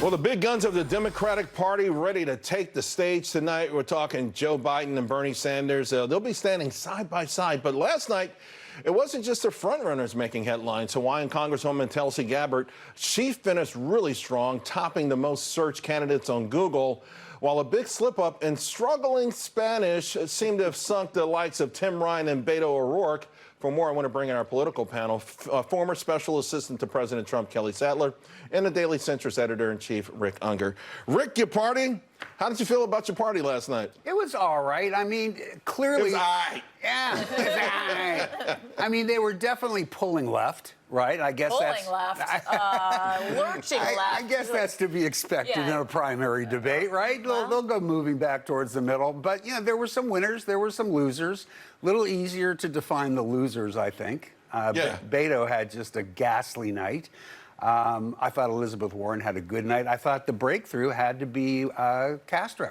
Well, the big guns of the Democratic Party ready to take the stage tonight. We're talking Joe Biden and Bernie Sanders. They'll be standing side by side. But last night, it wasn't just the frontrunners making headlines. Hawaiian Congresswoman Tulsi Gabbard, she finished really strong, topping the most searched candidates on Google, while a big slip-up in struggling Spanish seemed to have sunk the likes of Tim Ryan and Beto O'Rourke. For more, I want to bring in our political panel, former Special Assistant to President Trump, Kelly Sadler, and the Daily Centrist Editor-in-Chief, Rick Unger. Rick, your party? How did you feel about your party last night? It was all right. I mean, clearly... It was all right. Yeah, it was all right. I mean, they were definitely pulling left, right? I guess lurching left. I guess that's to be expected in a primary debate, right? They'll go moving back towards the middle. But, you know, there were some winners. There were some losers. A little easier to define the losers, I think. Beto had just a ghastly night. I thought Elizabeth Warren had a good night. I thought the breakthrough had to be Castro.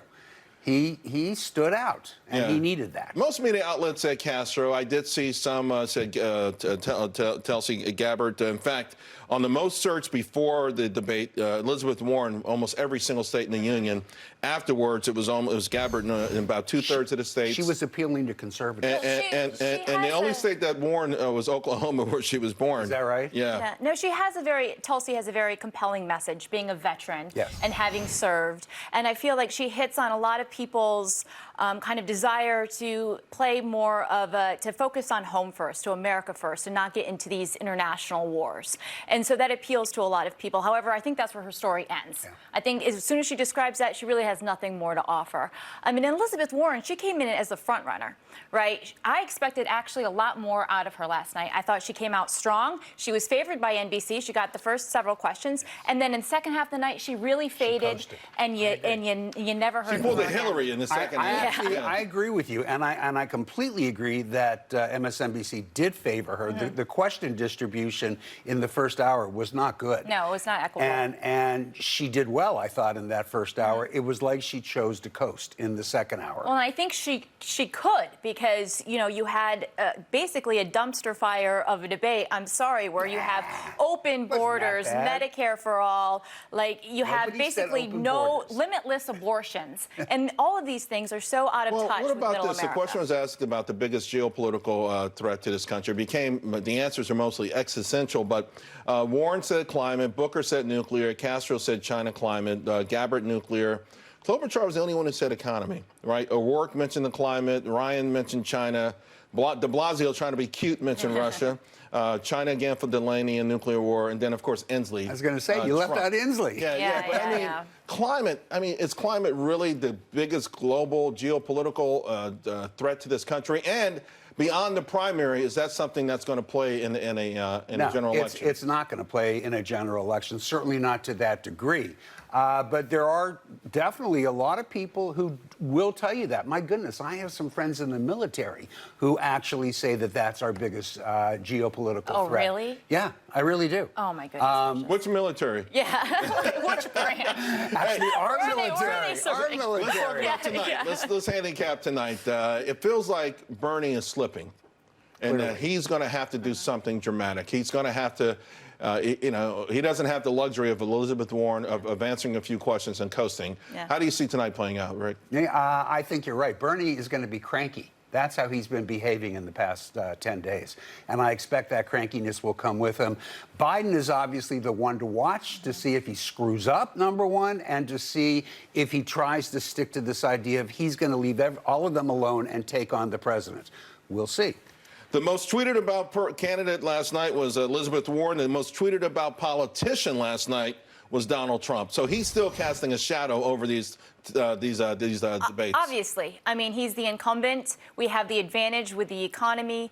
He stood out, and he needed that. Most media outlets said Castro. I did see some said Tulsi Gabbard. In fact, on the most searched before the debate, Elizabeth Warren, almost every single state in the union. Afterwards, it was Gabbard in about two-thirds of the states. She was appealing to conservatives. And the only state that Warren was Oklahoma, where she was born. Is that right? Yeah. No, Tulsi has a very compelling message, being a veteran and having served. And I feel like she hits on a lot of people's kind of desire to play more of to focus on home first, to America first, and not get into these international wars. And so that appeals to a lot of people. However, I think that's where her story ends. Yeah. I think as soon as she describes that, she really has nothing more to offer. I mean, Elizabeth Warren, she came in as a front runner, right? I expected actually a lot more out of her last night. I thought she came out strong. She was favored by NBC. She got the first several questions, and then in the second half of the night, she really faded, and you never heard. She pulled a Hillary in the second half. I agree with you, and I completely agree that MSNBC did favor her. The question distribution in the first hour was not good. No, it was not equitable. And she did well, I thought, in that first hour. It was like she chose to coast in the second hour. Well, and I think she could, because, you know, you had basically a dumpster fire of a debate, I'm sorry, where you have open borders, Medicare for all, like you have basically limitless abortions. And all of these things are so out of touch with middle America. What about this? The question was asked about the biggest geopolitical threat to this country. The answers are mostly existential, but Warren said climate, Booker said nuclear, Castro said China climate, Gabbard nuclear. Klobuchar was the only one who said economy, right? O'Rourke mentioned the climate, Ryan mentioned China, de Blasio, trying to be cute, mentioned Russia, China again for Delaney and nuclear war, and then, of course, Inslee. I was going to say, you left out Inslee. Climate, is climate really the biggest global geopolitical threat to this country? And beyond the primary, is that something that's going to play in a general election? It's not going to play in a general election, certainly not to that degree. But there are definitely a lot of people who will tell you that. My goodness, I have some friends in the military who actually say that that's our biggest geopolitical threat. Oh, really? Yeah, I really do. Oh, my goodness. Which military? Yeah. Which brand? Actually, our military. Let's talk about tonight. Let's handicap tonight. It feels like Bernie is slipping, and that he's going to have to do something dramatic. He's going to have to... he doesn't have the luxury of Elizabeth Warren of answering a few questions and coasting. Yeah. How do you see tonight playing out, Rick? I think you're right. Bernie is going to be cranky. That's how he's been behaving in the past 10 days. And I expect that crankiness will come with him. Biden is obviously the one to watch to see if he screws up, number one, and to see if he tries to stick to this idea of he's going to leave all of them alone and take on the president. We'll see. The most tweeted about candidate last night was Elizabeth Warren. The most tweeted about politician last night was Donald Trump. So he's still casting a shadow over these debates. Obviously. I mean, he's the incumbent. We have the advantage with the economy.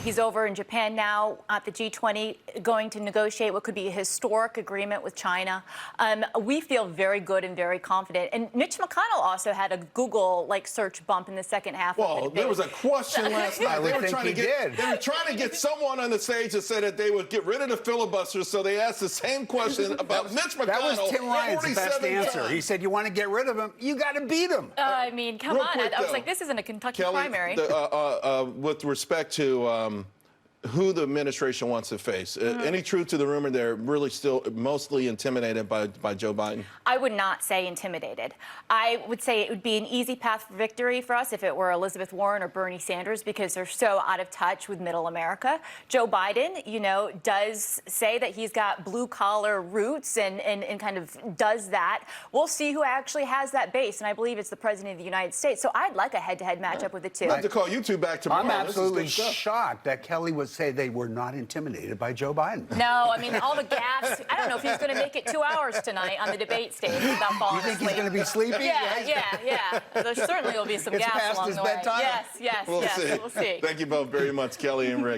He's over in Japan now at the G20 going to negotiate what could be a historic agreement with China. We feel very good and very confident. And Mitch McConnell also had a Google search bump in the second half of the debate. There was a question last night. They were trying to get someone on the stage that said that they would get rid of the filibuster, so they asked the same question about Mitch McConnell. That was Tim Ryan's best answer. He said, you want to get rid of him, you got to beat him. I mean, come on. I was like, this isn't a Kentucky Kelly, primary. with respect to who the administration wants to face. Any truth to the rumor they're really still mostly intimidated by Joe Biden? I would not say intimidated. I would say it would be an easy path for victory for us if it were Elizabeth Warren or Bernie Sanders, because they're so out of touch with middle America. Joe Biden, you know, does say that he's got blue collar roots and kind of does that. We'll see who actually has that base, and I believe it's the President of the United States. So I'd like a head-to-head matchup with the two. I'd have to call you two back tomorrow. I'm absolutely shocked that Kelly would say they were not intimidated by Joe Biden. No, I mean, all the gaffes. I don't know if he's going to make it 2 hours tonight on the debate stage without falling asleep. You think he's going to be sleepy? Yeah. There certainly will be some it's gaffes past along his the way. bedtime. Yes, We'll see. We'll see. Thank you both very much, Kelly and Rick.